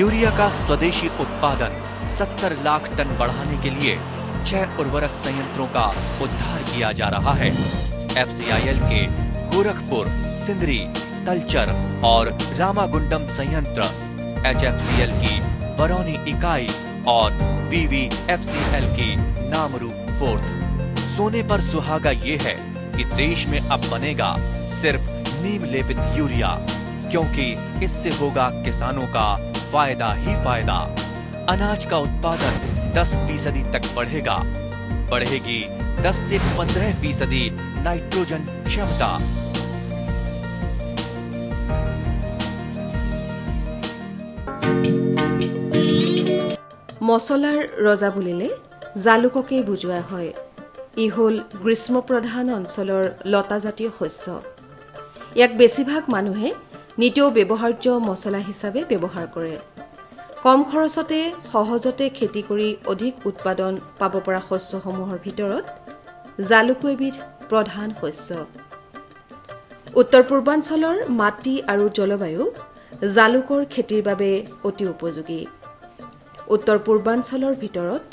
Urea का स्वदेशी उत्पादन 70 लाख टन बढ़ाने के लिए 6 उर्वरक संयंत्रों का उद्धार किया जा रहा है। FCIL के गोरखपुर, सिंदरी, तलचर और रामागुंडम संयंत्र, HFCL की बरौनी इकाई और BVFCL की नामरू फोर्थ। सोने पर सुहागा ये है कि देश में अब बनेगा सिर्फ नीम लेपित यूरिया, क्योंकि इससे होगा किसानों का फायदा ही फायदा। अनाज का उत्पादन 10% तक बढ़ेगा। बढ़ेगी 10 से 15% नाइट्रोजन क्षमता। মছলাৰ ৰজা বুলিলে জালুককেই বুজোৱা হয়। ই হ'ল গ্ৰীষ্মপ্ৰধান অঞ্চলৰ লতাজাতীয় শস্য। ইয়াক বেছিভাগ মানুহে নিতৌ ব্যৱহাৰ্য মছলা হিচাপে ব্যৱহাৰ কৰে। কম খৰচতে সহজতে খেতি কৰি অধিক উৎপাদন পাব পৰা শস্যসমূহৰ ভিতৰত জালুকো এবিধ প্ৰধান শস্য। উত্তৰ পূৰ্বাঞ্চলৰ মাটি আৰু জলবায়ু জালুকৰ খেতিৰ বাবে অতি উপযোগী। উত্তৰ পূৰ্বাঞ্চলৰ ভিতৰত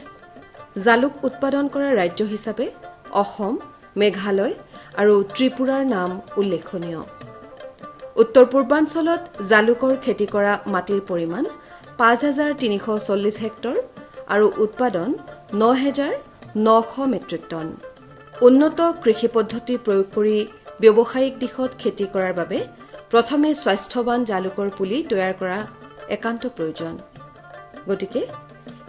জালুক উৎপাদন কৰা ৰাজ্য হিচাপে অসম, মেঘালয় আৰু ত্ৰিপুৰাৰ নাম উল্লেখনীয়। উত্তৰ পূৰ্বাঞ্চলত জালুকৰ খেতি কৰা মাটিৰ পৰিমাণ 5,340 হেক্টৰ আৰু উৎপাদন 9,900 মেট্ৰিক টন। উন্নত কৃষি পদ্ধতি প্ৰয়োগ কৰি ব্যৱসায়িক দিশত খেতি কৰাৰ বাবে প্ৰথমে স্বাস্থ্যৱান জালুকৰ পুলি তৈয়াৰ কৰা একান্ত প্ৰয়োজন। গতিকে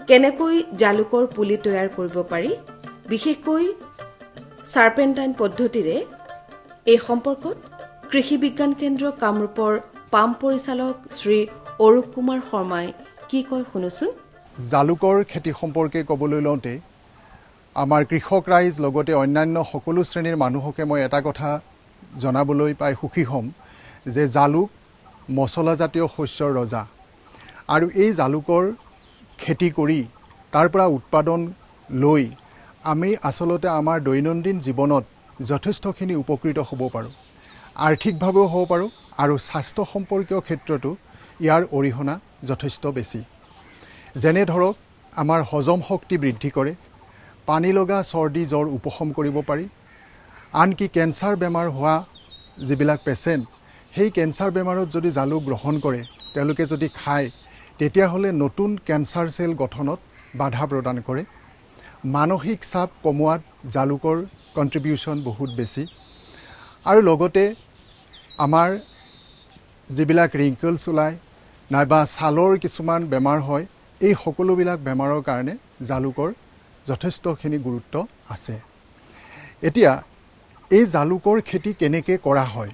কেনেকৈ জালুকৰ পুলি তৈয়াৰ কৰিব পাৰি, বিশেষকৈ চাৰ্পেণ্টাইন পদ্ধতিৰে, এই সম্পৰ্কত কৃষি বিজ্ঞান কেন্দ্ৰ কামৰূপৰ পাম পৰিচালক শ্ৰী অৰূপ কুমাৰ শৰ্মাই কি কয় শুনোচোন। জালুকৰ খেতি সম্পৰ্কে ক'বলৈ লওঁতে আমাৰ কৃষক ৰাইজ লগতে অন্যান্য সকলো শ্ৰেণীৰ মানুহকে মই এটা কথা জনাবলৈ পাই সুখী হ'ম যে জালুক মছলাজাতীয় শস্যৰ ৰজা। আৰু এই জালুকৰ খেতি কৰি তাৰ পৰা উৎপাদন লৈ আমি আচলতে আমাৰ দৈনন্দিন জীৱনত যথেষ্টখিনি উপকৃত হ'ব পাৰোঁ। আৰ্থিকভাৱেও হ'ব পাৰোঁ আৰু স্বাস্থ্য সম্পৰ্কীয় ক্ষেত্ৰতো ইয়াৰ অৰিহণা যথেষ্ট বেছি। যেনে ধৰক আমাৰ হজম শক্তি বৃদ্ধি কৰে, পানী লগা চৰ্দি জ্বৰ উপশম কৰিব পাৰি। আনকি কেঞ্চাৰ বেমাৰ হোৱা যিবিলাক পেচেণ্ট, সেই কেঞ্চাৰ বেমাৰত যদি জালুক গ্ৰহণ কৰে, তেওঁলোকে যদি খায়, তেতিয়াহ'লে নতুন কেঞ্চাৰ চেল গঠনত বাধা প্ৰদান কৰে। মানসিক চাপ কমোৱাত জালুকৰ কণ্ট্ৰিবিউশ্যন বহুত বেছি। আৰু লগতে আমাৰ যিবিলাক ৰিংকলছ ওলায় নাইবা ছালৰ কিছুমান বেমাৰ হয়, এই সকলোবিলাক বেমাৰৰ কাৰণে জালুকৰ যথেষ্টখিনি গুৰুত্ব আছে। এতিয়া এই জালুকৰ খেতি কেনেকৈ কৰা হয়,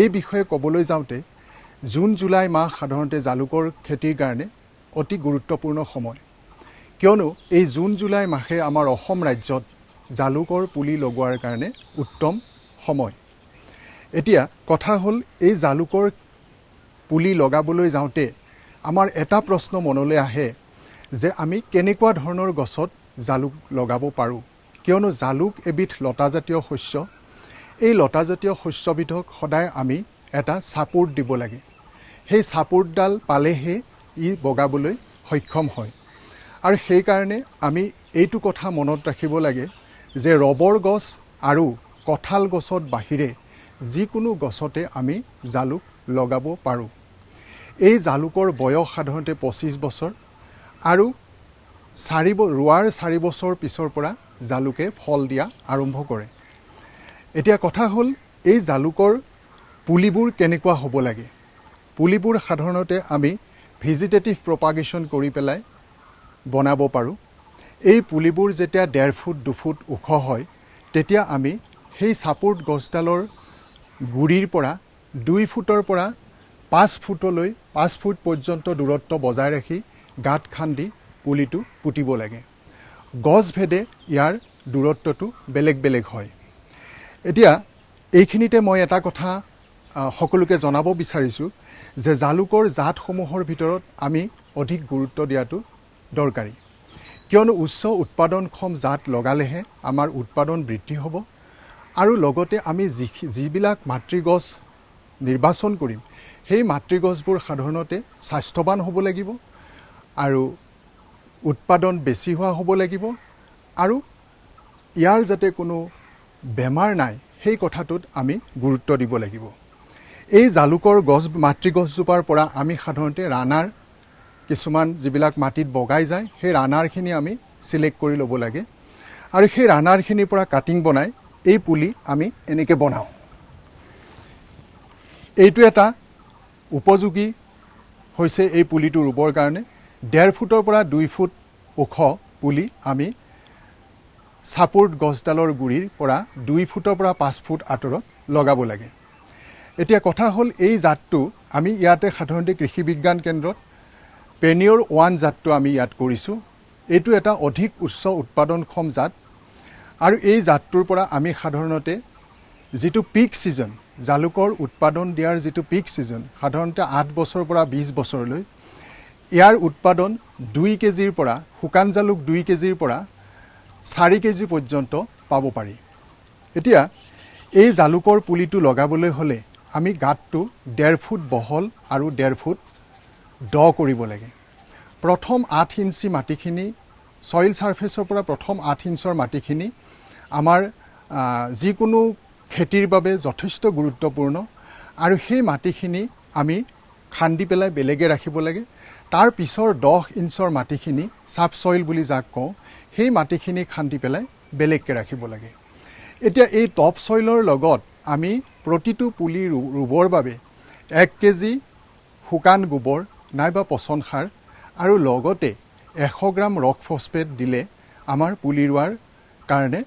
এই বিষয়ে ক'বলৈ যাওঁতে জুন জুলাই মাহ সাধাৰণতে জালুকৰ খেতিৰ কাৰণে অতি গুৰুত্বপূৰ্ণ সময়, কিয়নো এই জুন জুলাই মাহে আমাৰ অসম ৰাজ্যত জালুকৰ পুলি লগোৱাৰ কাৰণে উত্তম সময়। এতিয়া কথা হ'ল, এই জালুকৰ পুলি লগাবলৈ যাওঁতে আমাৰ এটা প্ৰশ্ন মনলৈ আহে যে আমি কেনেকুৱা ধৰণৰ গছত জালুক লগাব পাৰোঁ, কিয়নো জালুক এবিধ লতাজাতীয় শস্য। এই লতাজাতীয় শস্যবিধক সদায় আমি এটা ছাপোৰ্ট দিব লাগে। সেই ছাপোৰ্টডাল পালেহে ই বগাবলৈ সক্ষম হয়। আৰু সেইকাৰণে আমি এইটো কথা মনত ৰাখিব লাগে যে ৰবৰ গছ আৰু কঁঠাল গছত বাহিৰে যিকোনো গছতে আমি জালুক লগাব পাৰোঁ। এই জালুকৰ বয়স সাধাৰণতে 25 বছৰ আৰু ৰোৱাৰ 4 বছৰ পিছৰ পৰা জালুকে ফল দিয়া আৰম্ভ কৰে। এতিয়া কথা হ'ল, এই জালুকৰ পুলিবোৰ কেনেকুৱা হ'ব লাগে। পুলিবোৰ সাধাৰণতে আমি ভেজিটেটিভ প্ৰপাগেশ্যন কৰি পেলাই বনাব পাৰোঁ। এই পুলিবোৰ যেতিয়া 1.5 ফুট 2 ফুট ওখ হয়, তেতিয়া আমি সেই ছাপোৰ্ট গছডালৰ গুৰিৰ পৰা 2 ফুটৰ পৰা 5 ফুটলৈ 5 ফুট পৰ্যন্ত দূৰত্ব বজাই ৰাখি গাঁত খান্দি পুলিটো পুতিব লাগে। গছভেদে ইয়াৰ দূৰত্বটো বেলেগ বেলেগ হয়। এতিয়া এইখিনিতে মই এটা কথা সকলোকে জনাব বিচাৰিছোঁ যে জালুকৰ জাতসমূহৰ ভিতৰত আমি অধিক গুৰুত্ব দিয়াটো দৰকাৰী, কিয়নো উচ্চ উৎপাদনক্ষম জাত লগালেহে আমাৰ উৎপাদন বৃদ্ধি হ'ব। আৰু লগতে আমি যিবিলাক মাতৃগছ নিৰ্বাচন কৰিম, সেই মাতৃগছবোৰ সাধাৰণতে স্বাস্থ্যৱান হ'ব লাগিব আৰু উৎপাদন বেছি হোৱা হ'ব লাগিব আৰু ইয়াৰ যাতে কোনো বেমাৰ নাই সেই কথাটোত আমি গুৰুত্ব দিব লাগিব। এই জালুকৰ গছ মাতৃ গছজোপাৰ পৰা আমি সাধাৰণতে ৰানাৰ কিছুমান যিবিলাক মাটিত বগাই যায় সেই ৰানাৰখিনি আমি চিলেক্ট কৰি ল'ব লাগে আৰু সেই ৰানাৰখিনিৰ পৰা কাটিং বনাই এই পুলি আমি এনেকৈ বনাওঁ। এইটো এটা উপযোগী হৈছে এই পুলিটো ৰুবৰ কাৰণে। 1.5 ফুটৰ পৰা 2 ফুট ওখ পুলি আমি চাপোৰ্ট গছডালৰ গুৰিৰ পৰা 2 ফুটৰ পৰা 5 ফুট আঁতৰত লগাব লাগে। এতিয়া কথা হ'ল এই জাতটো আমি ইয়াতে সাধাৰণতে কৃষি বিজ্ঞান কেন্দ্ৰত পেনিয়ৰ 1 জাতটো আমি ইয়াত কৰিছোঁ। এইটো এটা অধিক উচ্চ উৎপাদনক্ষম জাত আৰু এই জাতটোৰ পৰা আমি সাধাৰণতে যিটো পিক ছিজন জালুকৰ উৎপাদন দিয়াৰ যিটো পিক ছিজন সাধাৰণতে 8 বছৰৰ পৰা 20 বছৰলৈ ইয়াৰ উৎপাদন 2 কেজিৰ পৰা শুকান জালুক 2 কেজিৰ পৰা 4 কেজি পৰ্যন্ত পাব পাৰি। এতিয়া এই জালুকৰ পুলিটো লগাবলৈ হ'লে আমি গাঁতটো 1.5 ফুট বহল আৰু 1.5 ফুট দ কৰিব লাগে। প্ৰথম 8 ইঞ্চি মাটিখিনি ছইল ছাৰ্ফেচৰ পৰা প্ৰথম 8 ইঞ্চৰ মাটিখিনি আমাৰ যিকোনো খেতিৰ বাবে যথেষ্ট গুৰুত্বপূৰ্ণ আৰু সেই মাটিখিনি আমি খান্দি পেলাই বেলেগে ৰাখিব লাগে। তাৰ পিছৰ 10 ইঞ্চৰ মাটিখিনি চাব ছইল বুলি যাক কওঁ সেই মাটিখিনি খান্দি পেলাই বেলেগকৈ ৰাখিব লাগে। এতিয়া এই টপ ছইলৰ লগত আমি প্ৰতিটো পুলি ৰুবৰ বাবে 1 কেজি শুকান গোবৰ নাইবা পচন সাৰ আৰু লগতে 100 গ্ৰাম ৰক ফচফেট দিলে আমাৰ পুলি ৰোৱাৰ কাৰণে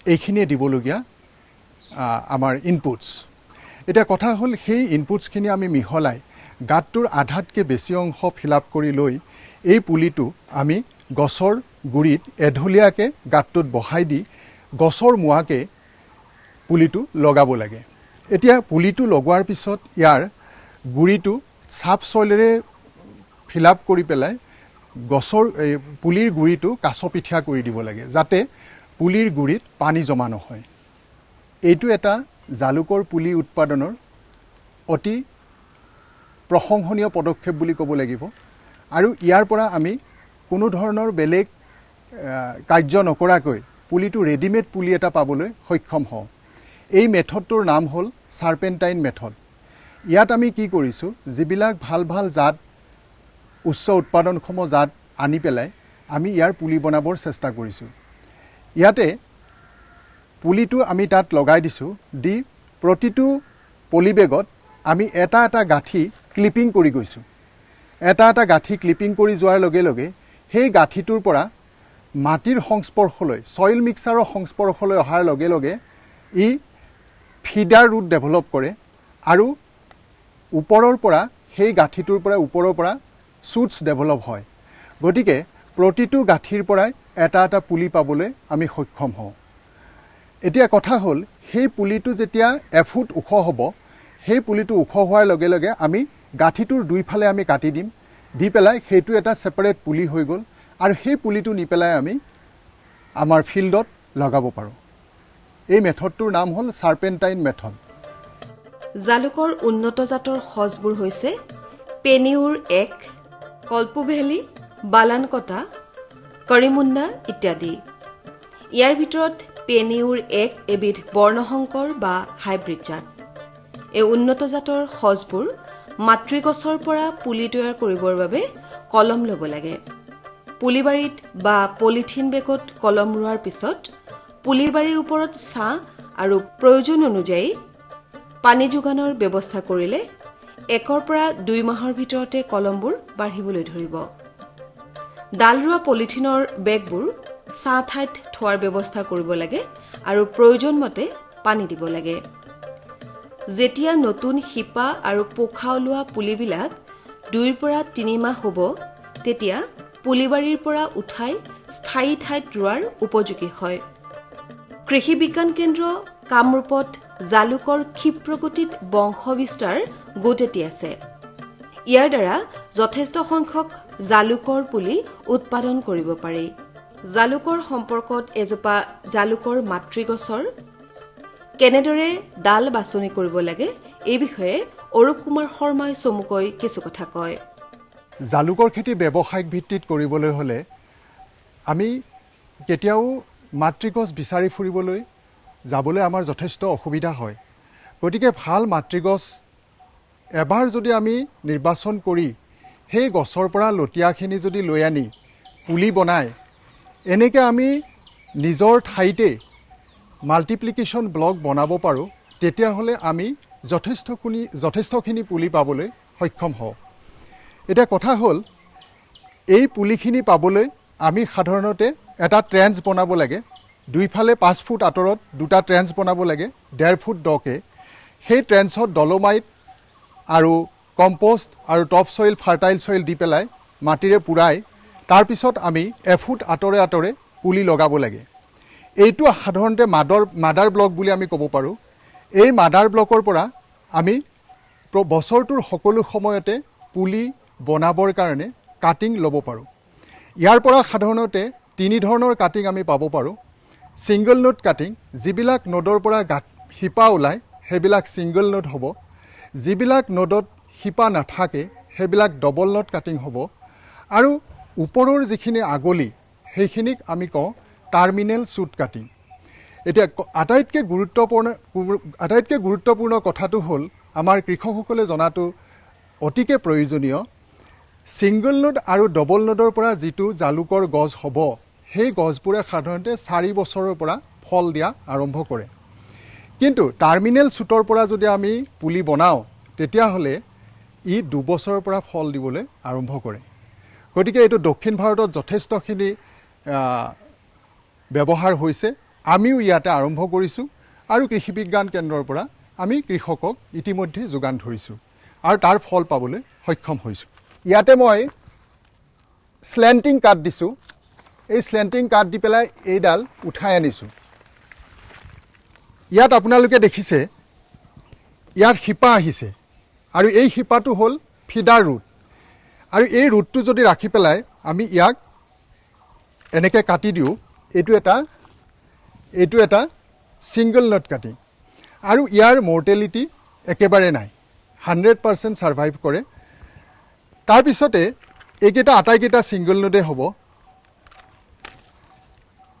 এইখিনিয়ে দিবলগীয়া আমাৰ ইনপুটছ। এতিয়া কথা হ'ল সেই ইনপুটছখিনি আমি মিহলাই গাঁতটোৰ আধাতকৈ বেছি অংশ ফিল আপ কৰি লৈ এই পুলিটো আমি গছৰ গুৰিত এঢলীয়াকৈ গাঁতটোত বহাই দি গছৰ মুৱাকে পুলিটো লগাব লাগে। এতিয়া পুলিটো লগোৱাৰ পিছত ইয়াৰ গুৰিটো চাব ছইলেৰে ফিল আপ কৰি পেলাই গছৰ পুলিৰ গুৰিটো কাছপিঠীয়া কৰি দিব লাগে যাতে পুলিৰ গুৰিত পানী জমা নহয়। এইটো এটা জালুকৰ পুলি উৎপাদনৰ অতি প্ৰশংসনীয় পদক্ষেপ বুলি ক'ব লাগিব আৰু ইয়াৰ পৰা আমি কোনো ধৰণৰ বেলেগ কাৰ্য নকৰাকৈ পুলিটো ৰেডিমেড পুলি এটা পাবলৈ সক্ষম হওঁ। এই মেথডটোৰ নাম হ'ল চাৰ্পেণ্টাইন মেথড। ইয়াত আমি কি কৰিছোঁ যিবিলাক ভাল ভাল জাত উচ্চ উৎপাদনক্ষম জাত আনি পেলাই আমি ইয়াৰ পুলি বনাবৰ চেষ্টা কৰিছোঁ। ইয়াতে পুলিটো আমি তাত লগাই দিছোঁ দি প্ৰতিটো পলিবেগত আমি এটা এটা গাঁঠি ক্লিপিং কৰি গৈছোঁ। এটা এটা গাঁঠি ক্লিপিং কৰি যোৱাৰ লগে লগে সেই গাঁঠিটোৰ পৰা মাটিৰ সংস্পৰ্শলৈ ছইল মিক্সাৰৰ সংস্পৰ্শলৈ অহাৰ লগে লগে ই ফিডাৰ ৰুট ডেভেলপ কৰে আৰু ওপৰৰ পৰা সেই গাঁঠিটোৰ পৰা ওপৰৰ পৰা শ্বুটছ ডেভেলপ হয়। গতিকে প্ৰতিটো গাঁঠিৰ পৰাই এটা এটা পুলি পাবলৈ আমি সক্ষম হওঁ। এতিয়া কথা হ'ল সেই পুলিটো যেতিয়া এফুট ওখ হ'ব সেই পুলিটো ওখ হোৱাৰ লগে লগে আমি গাঁঠিটোৰ দুইফালে আমি কাটি দিম দি পেলাই সেইটো এটা ছেপাৰেট পুলি হৈ গ'ল আৰু সেই পুলিটো নি পেলাই আমি আমাৰ ফিল্ডত লগাব পাৰোঁ। এই মেথডটোৰ নাম হ'ল চাৰ্পেণ্টাইন মেথড। জালুকৰ উন্নত জাতৰ সজবোৰ হৈছে পেনিউৰ 1, কল্পভেলি, বালানকটা, কৰিমুন্ডা ইত্যাদি। ইয়াৰ ভিতৰত পেনিউৰ 1 এবিধ বৰ্ণসংকৰ বা হাইব্ৰিড জাত। এই উন্নত জাতৰ সজবোৰ মাতৃগছৰ পৰা পুলি তৈয়াৰ কৰিবৰ বাবে কলম ল'ব লাগে। পুলিবাৰীত বা পলিথিন বেগত কলম ৰোৱাৰ পিছত পুলিবাৰীৰ ওপৰত ছাঁ আৰু প্ৰয়োজন অনুযায়ী পানী যোগানৰ ব্যৱস্থা কৰিলে 1 পৰা 2 মাহৰ ভিতৰতে কলমবোৰ বাঢ়িবলৈ ধৰিব। ডাল ৰোৱা পলিথিনৰ বেগবোৰ ছাঁ ঠাইত থোৱাৰ ব্যৱস্থা কৰিব লাগে আৰু প্ৰয়োজন মতে পানী দিব লাগে। যেতিয়া নতুন শিপা আৰু পোখা ওলোৱা পুলিবিলাক 2 পৰা 3 মাহ হ'ব তেতিয়া পুলিবাৰীৰ পৰা উঠাই স্থায়ী ঠাইত ৰোৱাৰ উপযোগী হয়। কৃষি বিজ্ঞান কেন্দ্ৰ কামৰূপত জালুকৰ ক্ষিপ্ৰগতিত বংশ বিস্তাৰ গোট এটি আছে। ইয়াৰ দ্বাৰা যথেষ্ট সংখ্যক জালুকৰ পুলি উৎপাদন কৰিব পাৰি। জালুকৰ সম্পৰ্কত এজোপা জালুকৰ মাতৃগছৰ কেনেদৰে ডাল বাছনি কৰিব লাগে এই বিষয়ে অৰূপ কুমাৰ শৰ্মাই চমুকৈ কিছু কথা কয়। জালুকৰ খেতি ব্যৱসায়িক ভিত্তিত কৰিবলৈ হ'লে আমি কেতিয়াও মাতৃগছ বিচাৰি ফুৰিবলৈ যাবলৈ আমাৰ যথেষ্ট অসুবিধা হয়। গতিকে ভাল মাতৃগছ এবাৰ যদি আমি নিৰ্বাচন কৰি সেই গছৰ পৰা লতিয়াখিনি যদি লৈ আনি পুলি বনাই এনেকৈ আমি নিজৰ ঠাইতে মাল্টিপ্লিকেশ্যন ব্লক বনাব পাৰোঁ, তেতিয়াহ'লে আমি যথেষ্টখিনি পুলি পাবলৈ সক্ষম হওঁ। এতিয়া কথা হ'ল, এই পুলিখিনি পাবলৈ আমি সাধাৰণতে এটা ট্ৰেঞ্চ বনাব লাগে। দুইফালে 5 ফুট আঁতৰত দুটা ট্ৰেঞ্চ বনাব লাগে, 1.5 ফুট দকৈ। সেই ট্ৰেঞ্চত ডলোমাইট আৰু কম্পষ্ট আৰু টপ চইল, ফাৰ্টাইল চইল দি পেলাই মাটিৰে পুৰাই তাৰপিছত আমি এফুট আঁতৰে আঁতৰে পুলি লগাব লাগে। এইটো সাধাৰণতে মাদাৰ ব্লক বুলি আমি ক'ব পাৰোঁ। এই মাদাৰ ব্লকৰ পৰা আমি বছৰটোৰ সকলো সময়তে পুলি বনাবৰ কাৰণে কাটিং ল'ব পাৰোঁ। ইয়াৰ পৰা সাধাৰণতে 3 ধৰণৰ কাটিং আমি পাব পাৰোঁ। ছিংগল নোট কাটিং, যিবিলাক নোডৰ পৰা শিপা ওলায় সেইবিলাক ছিংগল নোট হ'ব। যিবিলাক নোডত শিপা নাথাকে সেইবিলাক ডবল নোট কাটিং হ'ব। আৰু ওপৰৰ যিখিনি আগলি সেইখিনিক আমি কওঁ টাৰ্মিনেল শ্বুট কাটিং। এতিয়া আটাইতকৈ গুৰুত্বপূৰ্ণ কথাটো হ'ল, আমাৰ কৃষকসকলে জনাটো অতিকে প্ৰয়োজনীয়, ছিংগল নোড আৰু ডবল নোডৰ পৰা যিটো জালুকৰ গছ হ'ব সেই গছবোৰে সাধাৰণতে 4 বছৰৰ পৰা ফল দিয়া আৰম্ভ কৰে। কিন্তু টাৰ্মিনেল শ্বুটৰ পৰা যদি আমি পুলি বনাওঁ তেতিয়াহ'লে ই 2 বছৰৰ পৰা ফল দিবলৈ আৰম্ভ কৰে। গতিকে এইটো দক্ষিণ ভাৰতত যথেষ্টখিনি ব্যৱহাৰ হৈছে। আমিও ইয়াতে আৰম্ভ কৰিছোঁ আৰু কৃষি বিজ্ঞান কেন্দ্ৰৰ পৰা আমি কৃষকক ইতিমধ্যে যোগান ধৰিছোঁ আৰু তাৰ ফল পাবলৈ সক্ষম হৈছোঁ। ইয়াতে মই স্লেণ্টিং কাঠ দিছোঁ। এই স্লেণ্টিং কাঠ দি পেলাই এইডাল উঠাই আনিছোঁ। ইয়াত আপোনালোকে দেখিছে ইয়াত শিপা আহিছে আৰু এই শিপাটো হ'ল ফিডাৰ ৰুট। আৰু এই ৰুটটো যদি ৰাখি পেলাই আমি ইয়াক এনেকৈ কাটি দিওঁ, এইটো এটা ছিংগল নোট কাটিং। আৰু ইয়াৰ মৰ্টেলিটি একেবাৰে নাই, 100% ছাৰ্ভাইভ কৰে। তাৰপিছতে এইকেইটা আটাইকেইটা ছিংগল নোডে হ'ব।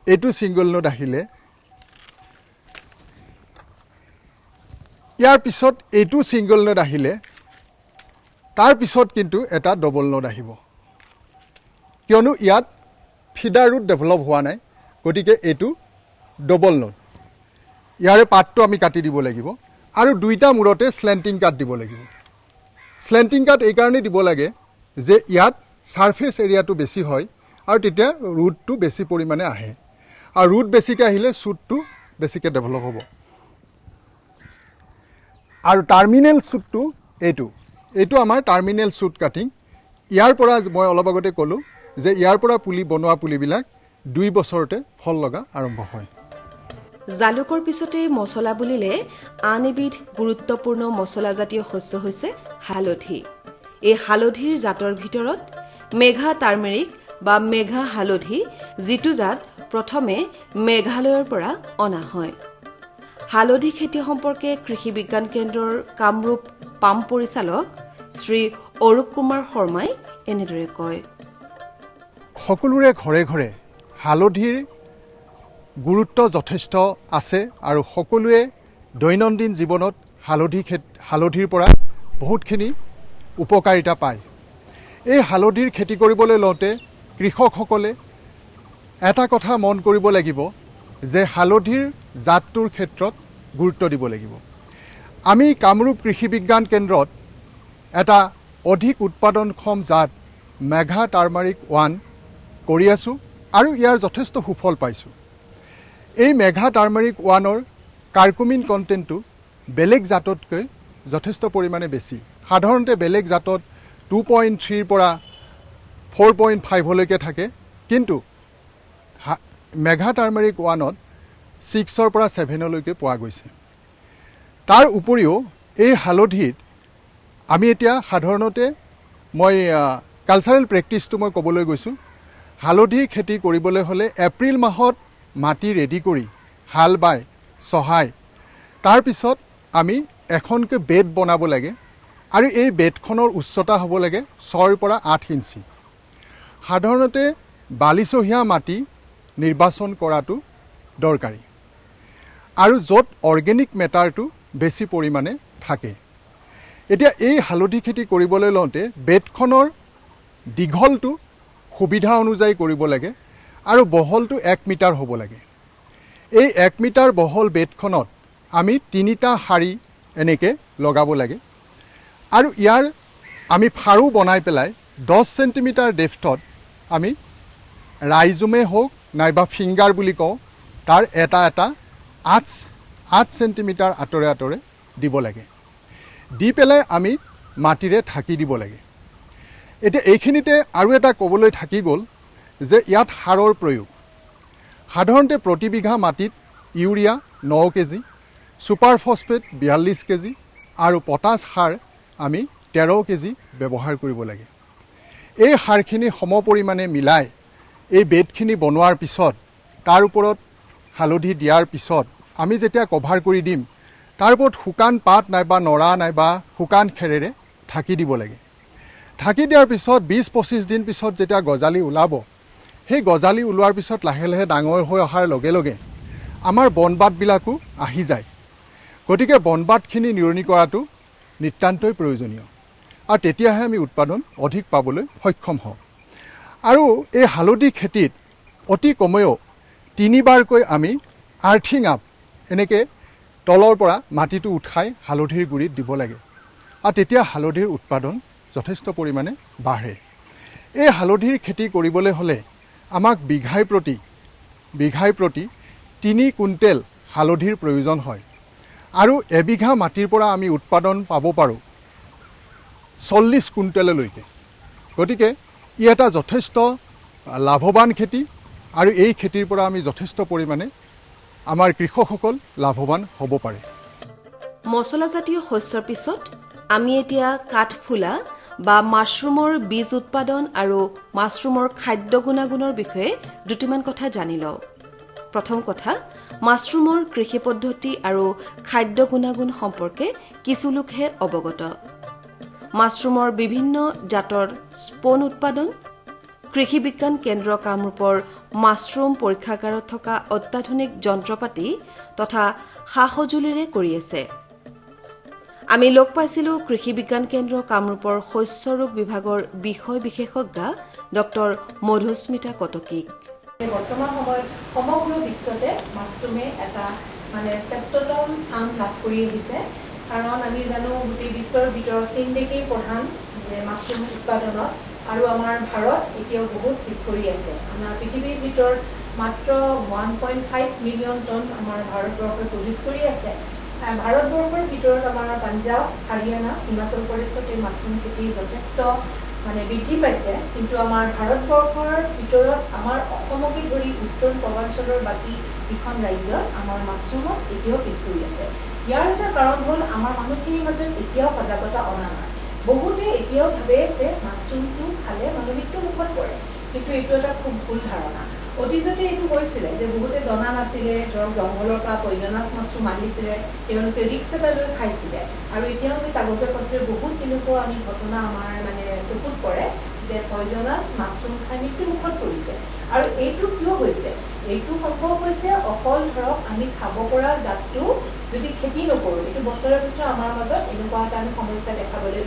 এইটো ছিংগল নোড আহিলে, ইয়াৰ পিছত এইটো ছিংগল নোড আহিলে, তাৰপিছত কিন্তু এটা ডবল নোড আহিব, কিয়নো ইয়াত ফিডাৰ ৰুট ডেভেলপ হোৱা নাই। গতিকে এইটো ডবল নোড। ইয়াৰে পাতটো আমি কাটি দিব লাগিব আৰু দুইটা মূৰতে স্লেণ্টিং কাট দিব লাগিব। স্লেণ্টিং কাট এইকাৰণেই দিব লাগে যে ইয়াত ছাৰ্ফেচ এৰিয়াটো বেছি হয় আৰু তেতিয়া ৰুটটো বেছি পৰিমাণে আহে, আৰু ৰুট বেছিকৈ আহিলে শ্বুটটো বেছিকৈ ডেভেলপ হ'ব। আৰু টাৰ্মিনেল শ্বুটটো এইটো আমাৰ টাৰ্মিনেল শ্বুট কাটিং। ইয়াৰ পৰা মই অলপ আগতে ক'লোঁ যে ইয়াৰ পৰা বনোৱা পুলিবিলাক 2 বছৰতে ফল লগা আৰম্ভ হয়। জালুকৰ পিছতে মছলা বুলিলে আন এবিধ গুৰুত্বপূৰ্ণ মছলাজাতীয় শস্য হৈছে হালধি। এই হালধিৰ জাতৰ ভিতৰত মেঘা টাৰ্মেৰিক বা মেঘা হালধি, যিটো জাত প্ৰথমে মেঘালয়ৰ পৰা অনা হয়। হালধি খেতি সম্পৰ্কে কৃষি বিজ্ঞান কেন্দ্ৰৰ কামৰূপ পাম পৰিচালক শ্ৰী অৰূপ কুমাৰ শৰ্মাই এনেদৰে কয়। সকলোৰে ঘৰে ঘৰে হালধিৰ গুৰুত্ব যথেষ্ট আছে আৰু সকলোৱে দৈনন্দিন জীৱনত হালধিৰ পৰা বহুতখিনি উপকাৰিতা পায়। এই হালধিৰ খেতি কৰিবলৈ লওঁতে কৃষকসকলে এটা কথা মন কৰিব লাগিব যে হালধিৰ জাতটোৰ ক্ষেত্ৰত গুৰুত্ব দিব লাগিব। আমি কামৰূপ কৃষি বিজ্ঞান কেন্দ্ৰত এটা অধিক উৎপাদনক্ষম জাত মেঘা টাৰ্মাৰিক 1 কৰি আছোঁ আৰু ইয়াৰ যথেষ্ট সুফল পাইছোঁ। এই মেঘা টাৰ্মাৰিক 1ৰ কাৰ্কুমিন কণ্টেণ্টটো বেলেগ জাততকৈ যথেষ্ট পৰিমাণে বেছি। সাধাৰণতে বেলেগ জাতত 2.3 পৰা 4.5লৈকে থাকে, কিন্তু মেঘা টাৰ্মাৰিক 1ত 6 পৰা 7লৈকে পোৱা গৈছে। তাৰ উপৰিও এই হালধিত আমি এতিয়া সাধাৰণতে মই কালচাৰেল প্ৰেক্টিছটো মই ক'বলৈ গৈছোঁ। হালধি খেতি কৰিবলৈ হ'লে এপ্ৰিল মাহত মাটি ৰেডি কৰি হাল বাই চহাই তাৰপিছত আমি এখনকৈ বেড বনাব লাগে। আৰু এই বেডখনৰ উচ্চতা হ'ব লাগে 6 পৰা 8 ইঞ্চি। সাধাৰণতে বালিচহীয়া মাটি নিৰ্বাচন কৰাটো দৰকাৰী আৰু য'ত অৰ্গেনিক মেটাৰটো বেছি পৰিমাণে থাকে। এতিয়া এই হালধি খেতি কৰিবলৈ লওঁতে বেডখনৰ দীঘলটো সুবিধা অনুযায়ী কৰিব লাগে আৰু বহলটো 1 মিটাৰ হ'ব লাগে। এই 1 মিটাৰ বহল বেডখনত আমি 3টা শাৰী এনেকৈ লগাব লাগে আৰু ইয়াৰ আমি ফাৰু বনাই পেলাই 10 চেণ্টিমিটাৰ ডেফথত আমি ৰাইজুমে হওক নাইবা ফিংগাৰ বুলি কওঁ তাৰ এটা 8 চেণ্টিমিটাৰ আঁতৰে আঁতৰে দিব লাগে। দি পেলাই আমি মাটিৰে ঢাকি দিব লাগে। এতিয়া এইখিনিতে আৰু এটা ক'বলৈ থাকি গ'ল যে ইয়াত সাৰৰ প্ৰয়োগ। সাধাৰণতে প্ৰতি বিঘা মাটিত urea 9 KG, super phosphate 42 KG আৰু পটাছ সাৰ আমি 13 কেজি ব্যৱহাৰ কৰিব লাগে। এই সাৰখিনি সম পৰিমাণে মিলাই এই বেডখিনি বনোৱাৰ পিছত তাৰ ওপৰত হালধি দিয়াৰ পিছত আমি যেতিয়া কভাৰ কৰি দিম তাৰ ওপৰত শুকান পাত নাইবা নৰা নাইবা শুকান খেৰেৰে ঢাকি দিব লাগে। ঢাকি দিয়াৰ পিছত 20-25 দিন পিছত যেতিয়া গজালি ওলাব, সেই গজালি ওলোৱাৰ পিছত লাহে লাহে ডাঙৰ হৈ অহাৰ লগে লগে আমাৰ বনবাতবিলাকো আহি যায়। গতিকে বনবাতখিনি নিৰণি কৰাটো নিতান্তই প্ৰয়োজনীয় আৰু তেতিয়াহে আমি উৎপাদন অধিক পাবলৈ সক্ষম হওঁ। আৰু এই হালধি খেতিত অতি কমেও 3বাৰকৈ আমি আৰ্থিং আপ এনেকৈ তলৰ পৰা মাটিটো উঠাই হালধিৰ গুৰিত দিব লাগে আৰু তেতিয়া হালধিৰ উৎপাদন যথেষ্ট পৰিমাণে বাঢ়ে। এই হালধিৰ খেতি কৰিবলৈ হ'লে আমাক বিঘাই প্ৰতি 3 কুইণ্টেল হালধিৰ প্ৰয়োজন হয় আৰু এবিঘা মাটিৰ পৰা আমি উৎপাদন পাব পাৰোঁ 40 কুইণ্টেললৈকে। গতিকে ই এটা যথেষ্ট লাভৱান খেতি আৰু এই খেতিৰ পৰা আমি যথেষ্ট পৰিমাণে আমাৰ কৃষকসকল লাভৱান হ'ব পাৰে। মছলাজাতীয় শস্যৰ পিছত আমি এতিয়া কাঠফুলা বা মাছৰুমৰ বীজ উৎপাদন আৰু মাছৰুমৰ খাদ্য গুণাগুণৰ বিষয়ে দুটিমান কথা জানি লওঁ। প্ৰথম কথা, মাছৰুমৰ কৃষি পদ্ধতি আৰু খাদ্য গুণাগুণ সম্পৰ্কে কিছু লোকহে অৱগত। মাছৰুমৰ বিভিন্ন জাতৰ স্পন উৎপাদন কৃষি বিজ্ঞান কেন্দ্ৰ কামৰূপৰ মাছৰুম পৰীক্ষাগাৰত থকা অত্যাধুনিক যন্ত্ৰপাতি তথা সা সঁজুলিৰে কৰি আছে। আমি লগ পাইছিলোঁ কৃষি বিজ্ঞান কেন্দ্ৰ কামৰূপৰ শস্য ৰোগ বিভাগৰ বিষয় বিশেষজ্ঞা ডক্টৰ মধুস্মিতা কটকীক। বৰ্তমান সময়ত সমগ্ৰ বিশ্বতে মাছৰুমে এটা শ্ৰেষ্ঠতম স্থান লাভ কৰি আহিছে। কাৰণ আমি জানো গোটেই বিশ্বৰ ভিতৰত চীন দেশেই প্ৰধান যে মাছৰুম উৎপাদনত, আৰু আমাৰ ভাৰত এতিয়াও বহুত পিছ পৰি আছে। আমাৰ পৃথিৱীৰ ভিতৰত মাত্ৰ 1.5 মিলিয়ন টন আমাৰ ভাৰতবৰ্ষই প্ৰডিউচ কৰি আছে। ভাৰতবৰ্ষৰ ভিতৰত আমাৰ পাঞ্জাৱ, হাৰিয়ানা, হিমাচল প্ৰদেশতে মাছৰুম খেতি যথেষ্ট বৃদ্ধি পাইছে। কিন্তু আমাৰ ভাৰতবৰ্ষৰ ভিতৰত আমাৰ অসমকে ধৰি উত্তৰ পূৰ্বাঞ্চলৰ বাকী কেইখন ৰাজ্যত আমাৰ মাছৰুমত এতিয়াও পিছ পৰি আছে। ইয়াৰ এটা কাৰণ হ'ল আমাৰ মানুহখিনিৰ মাজত এতিয়াও সজাগতা অনা নাই। বহুতে এতিয়াও ভাবে যে মাছৰুমটো খালে মানুহ মৃত্যু মুখত পৰে, কিন্তু এইটো এটা খুব ভুল ধাৰণা। অতীজতে এইটো হৈছিলে যে বহুতে জনা নাছিলে, ধৰক জংঘলৰ পৰা পয়জনাছ মাছৰুম আহিছিলে, তেওঁলোকে ৰিক্স এটা লৈ খাইছিলে। আৰু এতিয়াও আমি কাগজে পত্ৰে বহুত তেনেকুৱা আমি ঘটনা আমাৰ চকুত পৰে যে পয়জনাছ মাছৰুম খাই মৃত্যু মুখত পৰিছে। আৰু এইটো কিয় হৈছে? এইটো সম্ভৱ হৈছে অকল ধৰক আমি খাব পৰা জাতটো যদি খেতি নকৰোঁ, এইটো বছৰে বছৰে আমাৰ মাজত এনেকুৱা এটা আমি সমস্যা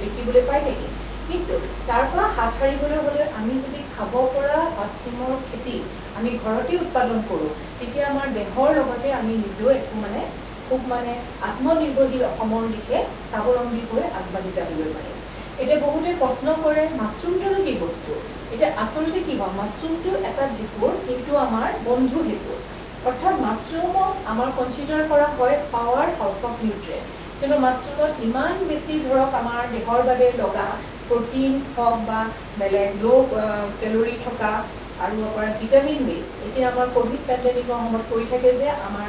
দেখিবলৈ পাই থাকিম। কিন্তু তাৰ পৰা হাত সাৰিবলৈ হ'লে আমি যদি খাব পৰা মাছৰুমৰ খেতি আমি ঘৰতে উৎপাদন কৰোঁ, তেতিয়া আমাৰ দেহৰ লগতে আমি নিজেও একো খুব আত্মনিৰ্ভৰশীল অসমৰ দিশে স্বাৱলম্বী হৈ আগবাঢ়ি যাবলৈ পাৰিম। এতিয়া বহুতে প্ৰশ্ন কৰে মাছৰুমটোনো কি বস্তু? এতিয়া আচলতে কি হয়, মাছৰুমটো এটা ভেঁকুৰ, কিন্তু আমাৰ বন্ধু ভেঁকুৰ। অৰ্থাৎ মাছৰুমক আমাৰ কনচিডাৰ কৰা হয় পাৱাৰ হাউচ অফ নিউট্ৰিয়েণ্ট। কিন্তু মাছৰুমত ইমান বেছি ধৰক আমাৰ দেহৰ বাবে লগা প্ৰটিন হওক বা বেলেগ ল' কেলৰি থকা আৰু আপোনাৰ ভিটামিন বেছ। এতিয়া আমাৰ ক'ভিড পেণ্ডেমিকৰ সময়ত কৈ থাকে যে আমাৰ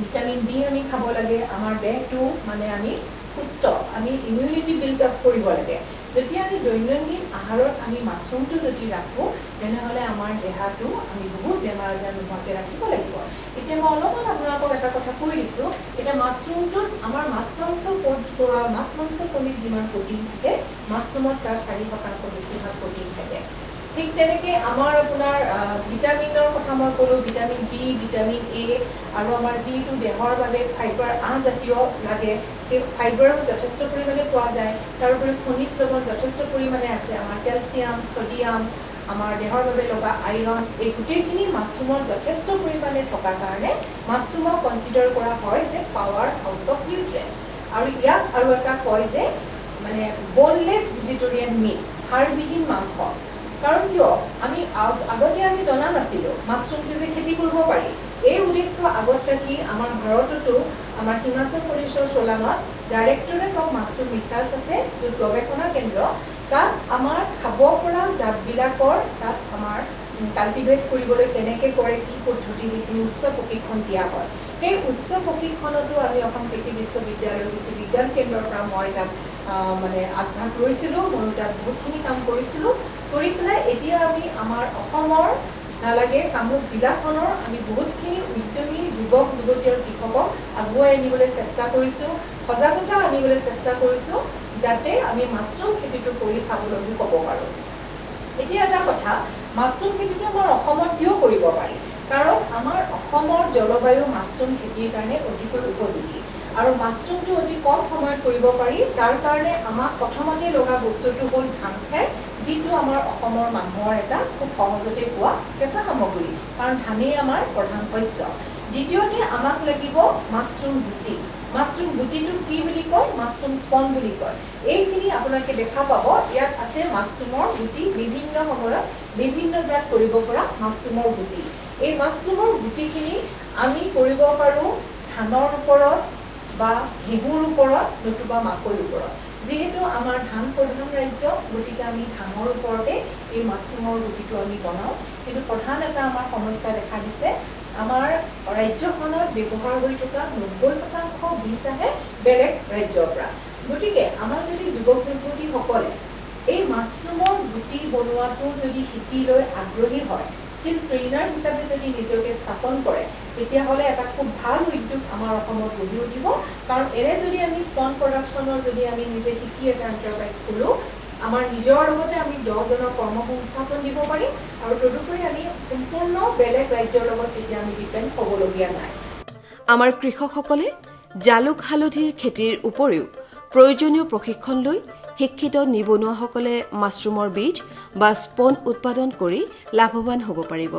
ভিটামিন ডি আমি খাব লাগে, আমাৰ দেহটো আমি সুস্থ, আমি ইমিউনিটি বিল্ড আপ কৰিব লাগে। যেতিয়া আমি দৈনন্দিন আহাৰত আমি মাছৰুমটো যদি ৰাখোঁ, তেনেহ'লে আমাৰ দেহাটো আমি বহুত বেমাৰ আজাৰ নোহোৱাকৈ ৰাখিব লাগিব। এতিয়া এতিয়া মই অলপমান আপোনালোকক এটা কথা কৈ দিছোঁ, এতিয়া মাছৰুমটোত আমাৰ মাছ মাংস কণীত যিমান প্ৰটিন থাকে, মাছৰুমত তাৰ 4% বেছিভাগ প্ৰটিন থাকে। ঠিক তেনেকৈ আমাৰ আপোনাৰ ভিটামিনৰ কথা মই ক'লোঁ, ভিটামিন B, ভিটামিন A, আৰু আমাৰ যিটো দেহৰ বাবে ফাইবাৰ আঁহজাতীয় লাগে, সেই ফাইবাৰো যথেষ্ট পৰিমাণে পোৱা যায়। তাৰোপৰি খনিজ লৱণ যথেষ্ট পৰিমাণে আছে, আমাৰ কেলছিয়াম, ছডিয়াম, আমাৰ দেহৰ বাবে লগা আইৰণ, এই গোটেইখিনি মাছৰুমৰ যথেষ্ট পৰিমাণে থকাৰ কাৰণে মাছৰুমক কনচিডাৰ কৰা হয় যে পাৱাৰ হাউচ অফ নিউট্ৰিয়েণ্ট। আৰু ইয়াক আৰু এটা কয় যে মানে বনলেছ ভেজিটেৰিয়ান মিট, হাড়বিহীন মাংস। কাৰণ কিয়, আমি আগতে আমি জনা নাছিলোঁ মাছৰুমটো যে খেতি কৰিব পাৰি। এই উদ্দেশ্য আগত ৰাখি আমাৰ ভাৰততো আমাৰ হিমাচল প্ৰদেশৰ চোলাঙত ডাইৰেক্টৰেট অফ মাছৰুম ৰিচাৰ্চ আছে, য'ত গৱেষণা কেন্দ্ৰ, তাত আমাৰ খাব পৰা জাতবিলাকৰ তাত আমাৰ কাল্টিভেট কৰিবলৈ কেনেকৈ কৰে, কি পদ্ধতি, সেইখিনি উচ্চ প্ৰশিক্ষণ দিয়া হয়। সেই উচ্চ প্ৰশিক্ষণতো আমি অসম কৃষি বিশ্ববিদ্যালয়ৰ কৃষি বিজ্ঞান কেন্দ্ৰৰ পৰা মই তাত মানে আগভাগ লৈছিলোঁ, ময়ো তাত বহুতখিনি কাম কৰিছিলোঁ। কৰি পেলাই এতিয়া আমি আমাৰ অসমৰ নালাগে কামৰূপ জিলাখনৰ আমি বহুতখিনি উদ্যমী যুৱক যুৱতী আৰু কৃষকক আগুৱাই আনিবলৈ চেষ্টা কৰিছোঁ, সজাগতা আনিবলৈ চেষ্টা কৰিছোঁ, যাতে আমি মাছৰুম খেতিটো কৰি স্বাৱলম্বী হ'ব পাৰোঁ। এতিয়া এটা কথা, মাছৰুম খেতিটো আমাৰ অসমত কিয় কৰিব পাৰি? কাৰণ আমাৰ অসমৰ জলবায়ু মাছৰুম খেতিৰ কাৰণে অতিকৈ উপযোগী, আৰু মাছৰুমটো অতি কম সময়ত কৰিব পাৰি। তাৰ কাৰণে আমাক প্ৰথমতে লগা বস্তুটো হ'ল ধান খেৰ, যিটো আমাৰ অসমৰ মানুহৰ এটা খুব সহজতে পোৱা কেঁচা সামগ্ৰী, কাৰণ ধানেই আমাৰ প্ৰধান শস্য। দ্বিতীয়তে আমাক লাগিব মাছৰুম গুটি। মাছৰুম গুটিটো কি বুলি কয়? মাছৰুম স্পন বুলি কয়। এইখিনি আপোনালোকে দেখা পাব, ইয়াত আছে মাছৰুমৰ গুটি, বিভিন্ন সময়ত বিভিন্ন জাত কৰিব পৰা মাছৰুমৰ গুটি। এই মাছৰুমৰ গুটিখিনি আমি কৰিব পাৰোঁ ধানৰ ওপৰত বা ঘেঁহুৰ ওপৰত, নতুবা মাকৈৰ ওপৰত। যিহেতু আমাৰ ধান প্ৰধান ৰাজ্য, গতিকে আমি ধানৰ ওপৰতে এই মাছৰুমৰ গুটিটো আমি বনাওঁ। কিন্তু প্ৰধান এটা আমাৰ সমস্যা দেখা দিছে, আমাৰ ৰাজ্যখনত ব্যৱহাৰ হৈ থকা 90% বীজ আহে বেলেগ ৰাজ্যৰ পৰা। গতিকে আমাৰ যদি যুৱক যুৱতীসকলে এই মাছৰুমৰ গুটি বনোৱাটো যদি শিকি লৈ আগ্ৰহী হয়, স্কিল ট্ৰেইনাৰ হিচাপে যদি নিজকে স্থাপন কৰে, তেতিয়াহ'লে এটা খুব ভাল উদ্যোগ আমাৰ অসমত গঢ়ি উঠিব। কাৰণ এনে যদি আমি স্পন প্ৰডাকশ্যনৰ যদি আমি নিজে শিকি এটা এণ্টাৰপ্ৰাইজ খোলোঁ, আমাৰ নিজৰ লগতে আমি 10জনৰ কৰ্মসংস্থাপন দিব পাৰিম, আৰু তদুপৰি আমি সম্পূৰ্ণ বেলেগ ৰাজ্যৰ লগত তেতিয়া আমি ডিপেণ্ড হ'বলগীয়া নাই। আমাৰ কৃষকসকলে জালুক হালধিৰ খেতিৰ উপৰিও প্ৰয়োজনীয় প্ৰশিক্ষণ লৈ শিক্ষিত নিবনুৱাসকলে মাছৰুমৰ বীজ বা স্পন উৎপাদন কৰি লাভৱান হ'ব পাৰিব।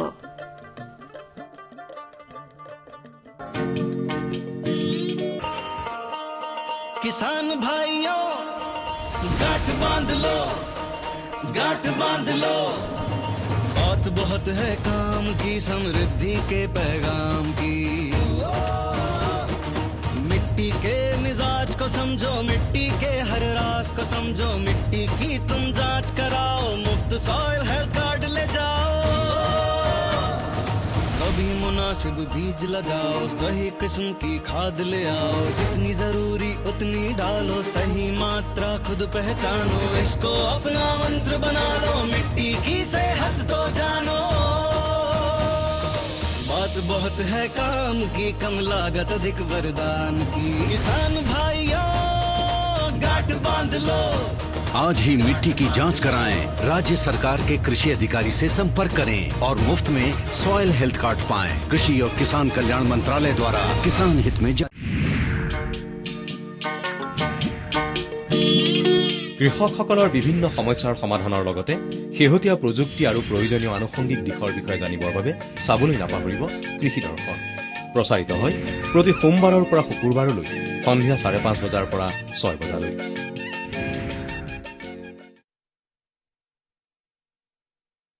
किसान भाइयों गांठ बांध लो, गांठ बांध लो, बहुत बहुत है काम की, समृद्धि के पैगाम की। मिट्टी के मिजाज को समझो, मिट्टी के हर राज को समझो, मिट्टी की तुम जांच कराओ, मुफ्त सॉइल हेल्थ कार्ड ले जाओ। कभी मुनासिब बीज लगाओ, सही किस्म की खाद ले आओ, जितनी जरूरी उतनी डालो, सही मात्रा खुद पहचानो, इसको अपना मंत्र बना लो, मिट्टी की सेहत को जानो। बात बहुत है काम की, कम लागत अधिक वरदान की, किसान भाइयों गांठ बांध लो। आज ही मिट्टी की जांच कराएं, राज्य सरकार के कृषि अधिकारी से संपर्क करें और मुफ्त में सॉइल हेल्थ कार्ड पाएं। कृषि और किसान कल्याण मंत्रालय द्वारा किसान हित में কৃষকসকলৰ বিভিন্ন সমস্যাৰ সমাধানৰ লগতে শেহতীয়া প্ৰযুক্তি আৰু প্ৰয়োজনীয় আনুষংগিক দিশৰ বিষয়ে জানিবৰ বাবে চাবলৈ নাপাহৰিব কৃষি দৰ্শন। প্ৰচাৰিত হয় প্ৰতি সোমবাৰৰ পৰা শুকুৰবাৰলৈ সন্ধিয়া 5:30 বজাৰ পৰা 6 বজালৈ।